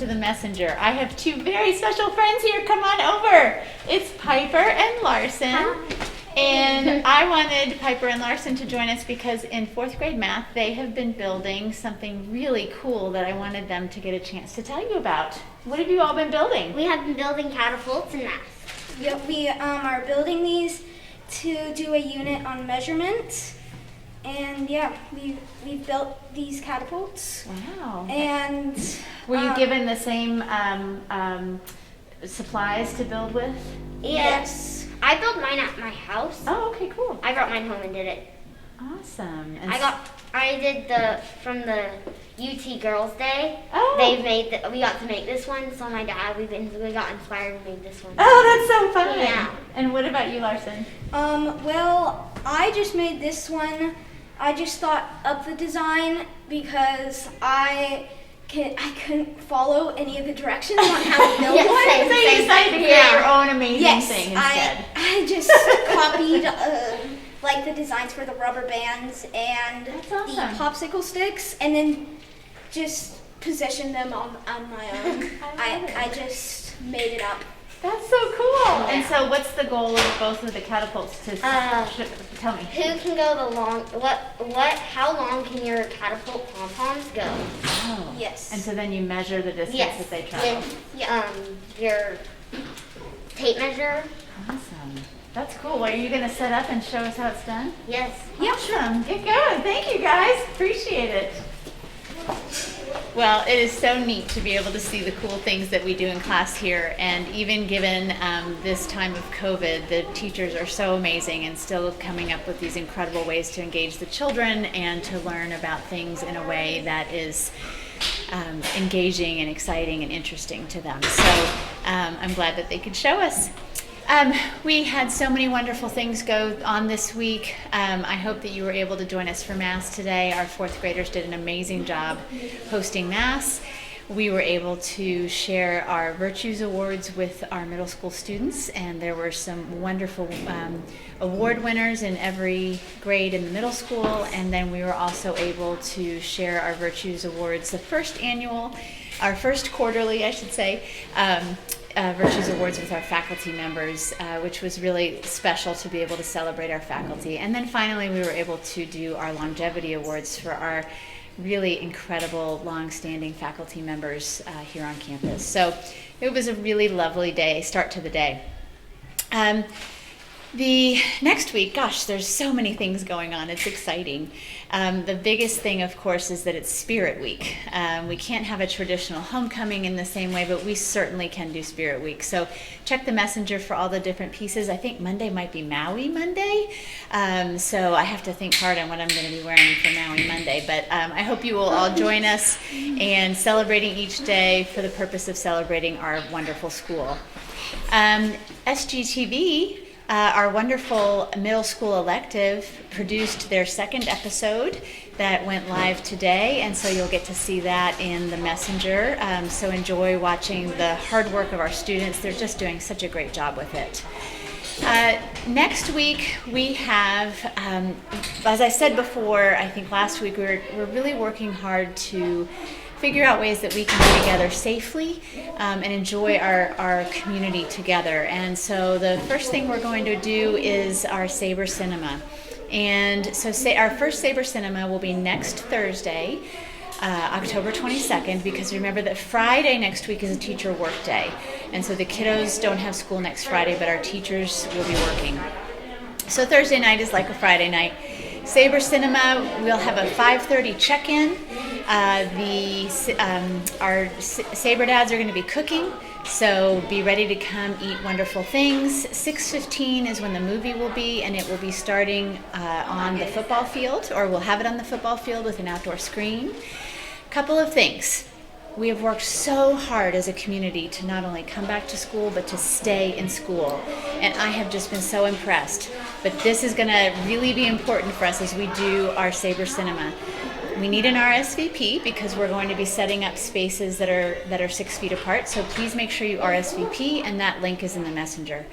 to the messenger. I have two very special friends here. Come on over. It's Piper and Larson. Hi. And I wanted Piper and Larson to join us because in 4th grade math, they have been building something really cool that I wanted them to get a chance to tell you about. What have you all been building? We have been building catapults in math. Yep, we are building these to do a unit on measurement. And yeah, we've built these catapults. Wow. And were you given the same supplies to build with? Yes. I built mine at my house. Oh, okay, cool. I brought mine home and did it. Awesome. And I did from the UT Girls Day. Oh. We got to make this one. So my dad, we got inspired and made this one. Oh, that's so fun. Yeah. And what about you, Larson? Well, I just made this one. I just thought up the design because I couldn't follow any of the directions on how to build Yes, one. same. So you decided to create your own amazing Yes, thing instead. I just copied like the designs for the rubber bands and That's awesome. the popsicle sticks, and then just positioned them on my own. I just made it up. That's so cool. Yeah. And so what's the goal of both of the catapults to tell me? Who can go the long? How long can your catapult pom-poms go? Oh. Yes. And so then you measure the distance that they travel. With your tape measure. Awesome. That's cool. Well, are you going to set up and show us how it's done? Yes. Awesome. Get going. Thank you, guys. Appreciate it. Well, it is so neat to be able to see the cool things that we do in class here. And even given this time of COVID, the teachers are so amazing and still coming up with these incredible ways to engage the children and to learn about things in a way that is engaging and exciting and interesting to them. So I'm glad that they could show us. We had so many wonderful things go on this week. I hope that you were able to join us for Mass today. Our 4th graders did an amazing job hosting Mass. We were able to share our Virtues Awards with our middle school students, and there were some wonderful award winners in every grade in the middle school. And then we were also able to share our Virtues Awards, the first quarterly, I should say, Virtues Awards with our faculty members, which was really special to be able to celebrate our faculty. And then finally, we were able to do our Longevity Awards for our really incredible, long-standing faculty members here on campus. So it was a really lovely start to the day. The next week, gosh, there's so many things going on. It's exciting. The biggest thing, of course, is that it's Spirit Week. We can't have a traditional homecoming in the same way, but we certainly can do Spirit Week. So check the messenger for all the different pieces. I think Monday might be Maui Monday. So I have to think hard on what I'm going to be wearing for Maui Monday. But I hope you will all join us in celebrating each day for the purpose of celebrating our wonderful school. SGTV, our wonderful middle school elective, produced their second episode that went live today, and so you'll get to see that in the messenger. So enjoy watching the hard work of our students. They're just doing such a great job with it. Next week we have, as I said before, I think last week, we're really working hard to figure out ways that we can be together safely and enjoy our community together. And so the first thing we're going to do is our Sabre Cinema. And so our first Sabre Cinema will be next Thursday, October 22nd, because remember that Friday next week is a teacher work day. And so the kiddos don't have school next Friday, but our teachers will be working. So Thursday night is like a Friday night. Sabre Cinema, we'll have a 5:30 check-in. Our Sabre dads are going to be cooking, so be ready to come eat wonderful things. 6:15 is when the movie will be, and it will be starting on the football field, or we'll have it on the football field with an outdoor screen. Couple of things. We have worked so hard as a community to not only come back to school, but to stay in school. And I have just been so impressed. But this is going to really be important for us as we do our Sabre Cinema. We need an RSVP because we're going to be setting up spaces that are 6 feet apart. So please make sure you RSVP, and that link is in the messenger.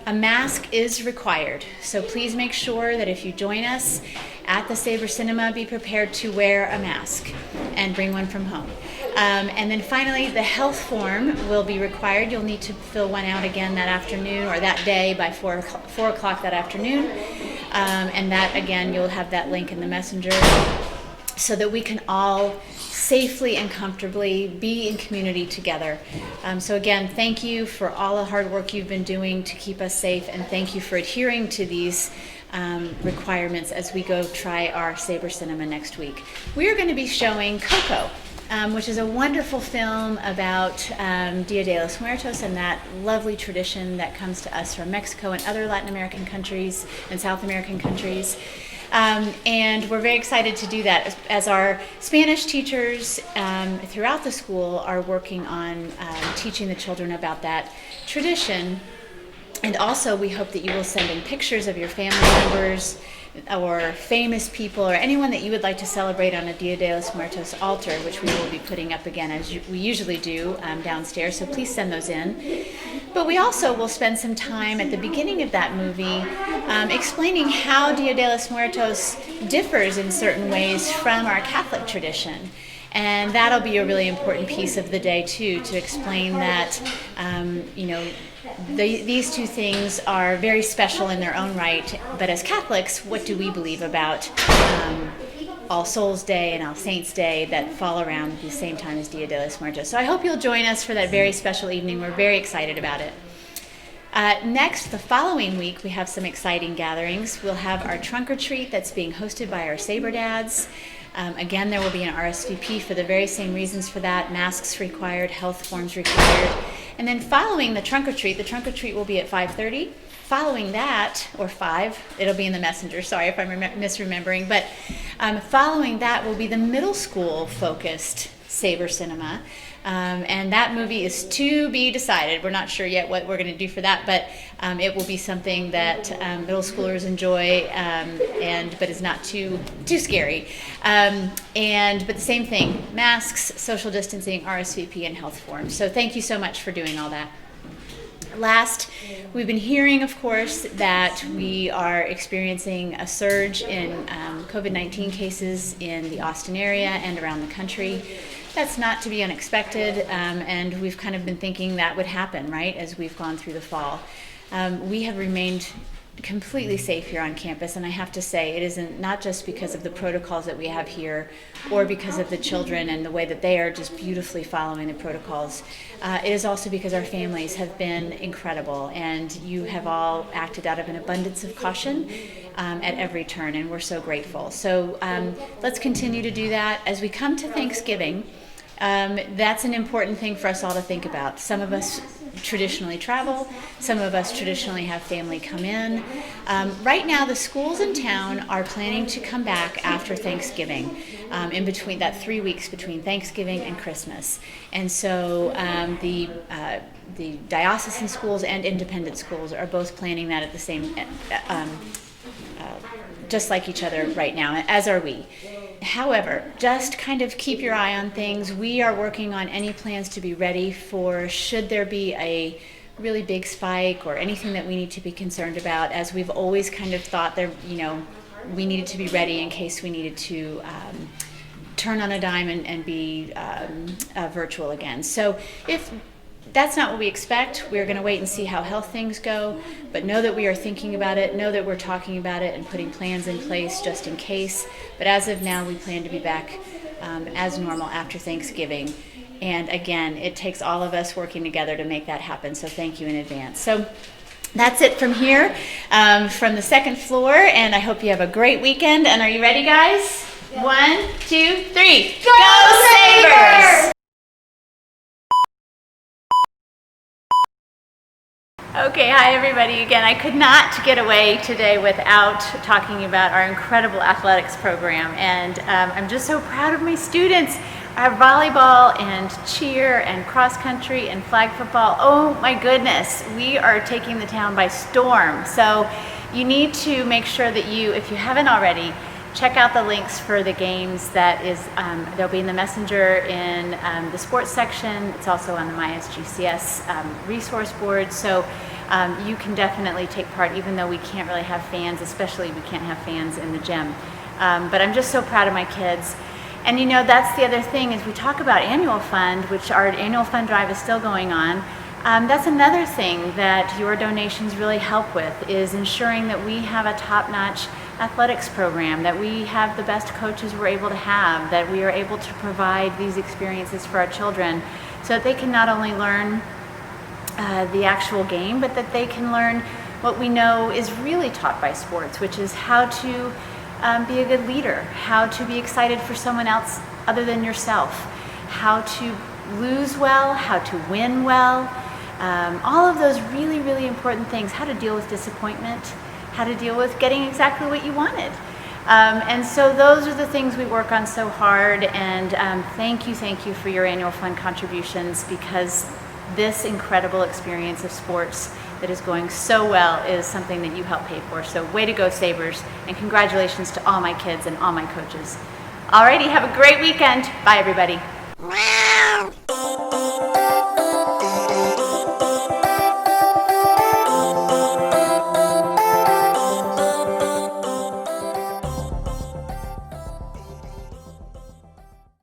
A mask is required, so please make sure that if you join us at the Sabre Cinema, be prepared to wear a mask and bring one from home. And then finally, the health form will be required. You'll need to fill one out again that afternoon or that day by 4 o'clock that afternoon. And that, again, you'll have that link in the messenger so that we can all safely and comfortably be in community together. So again, thank you for all the hard work you've been doing to keep us safe, and thank you for adhering to these requirements as we go try our Sabre Cinema next week. We are going to be showing Coco, which is a wonderful film about Dia de los Muertos and that lovely tradition that comes to us from Mexico and other Latin American countries and South American countries. And we're very excited to do that as our Spanish teachers throughout the school are working on teaching the children about that tradition. And also, we hope that you will send in pictures of your family members or famous people or anyone that you would like to celebrate on a Dia de los Muertos altar, which we will be putting up again as we usually do downstairs. So please send those in. But we also will spend some time at the beginning of that movie explaining how Dia de los Muertos differs in certain ways from our Catholic tradition. And that'll be a really important piece of the day, too, to explain that, these two things are very special in their own right. But as Catholics, what do we believe about All Souls Day and All Saints Day that fall around the same time as Dia de los Muertos? So I hope you'll join us for that very special evening. We're very excited about it. Next, the following week, we have some exciting gatherings. We'll have our trunk or treat that's being hosted by our Sabre Dads. Again, there will be an RSVP for the very same reasons for that. Masks required, health forms required. And then following the trunk or treat will be at 5:30. Following that, or 5, it'll be in the messenger, sorry if I'm misremembering, but following that will be the middle school focused Sabre Cinema. And that movie is to be decided. We're not sure yet what we're going to do for that, but it will be something that middle schoolers enjoy, but is not too scary. But the same thing: masks, social distancing, RSVP, and health forms. So thank you so much for doing all that. Last, we've been hearing, of course, that we are experiencing a surge in COVID-19 cases in the Austin area and around the country. That's not to be unexpected, and we've kind of been thinking that would happen, right, as we've gone through the fall. We have remained completely safe here on campus, and I have to say it isn't not just because of the protocols that we have here or because of the children and the way that they are just beautifully following the protocols. It is also because our families have been incredible, and you have all acted out of an abundance of caution at every turn, and we're so grateful. So let's continue to do that. As we come to Thanksgiving, that's an important thing for us all to think about. Some of us traditionally travel. Some of us traditionally have family come in. Right now, the schools in town are planning to come back after Thanksgiving, in between that 3 weeks between Thanksgiving and Christmas. And so the diocesan schools and independent schools are both planning that at the same, just like each other right now, as are we. However, just kind of keep your eye on things. We are working on any plans to be ready for should there be a really big spike or anything that we need to be concerned about, as we've always kind of thought there, we needed to be ready in case we needed to turn on a dime and be virtual again. So if that's not what we expect, we're going to wait and see how health things go, but know that we are thinking about it, know that we're talking about it and putting plans in place just in case. But as of now, we plan to be back as normal after Thanksgiving. And again, it takes all of us working together to make that happen, so thank you in advance. So that's it from here, from the second floor, and I hope you have a great weekend. And are you ready, guys? Yeah. 1, 2, 3. Go Sabres! Okay, hi everybody again. I could not get away today without talking about our incredible athletics program, and I'm just so proud of my students. I have volleyball and cheer and cross country and flag football. Oh my goodness, we are taking the town by storm. So you need to make sure that you, if you haven't already, check out the links for the games. That is, they'll be in the messenger in the sports section. It's also on the MySGCS resource board. So you can definitely take part, even though we can't really have fans, especially we can't have fans in the gym. But I'm just so proud of my kids. And you know, that's the other thing is we talk about annual fund, which our annual fund drive is still going on. That's another thing that your donations really help with, is ensuring that we have a top-notch athletics program, that we have the best coaches we're able to have, that we are able to provide these experiences for our children so that they can not only learn the actual game, but that they can learn what we know is really taught by sports, which is how to be a good leader, how to be excited for someone else other than yourself, how to lose well, how to win well, all of those really, really important things, how to deal with disappointment, how to deal with getting exactly what you wanted. And so those are the things we work on so hard, and thank you for your annual fund contributions, because this incredible experience of sports that is going so well is something that you help pay for. So way to go, Sabres, and congratulations to all my kids and all my coaches. Alrighty, have a great weekend. Bye, everybody.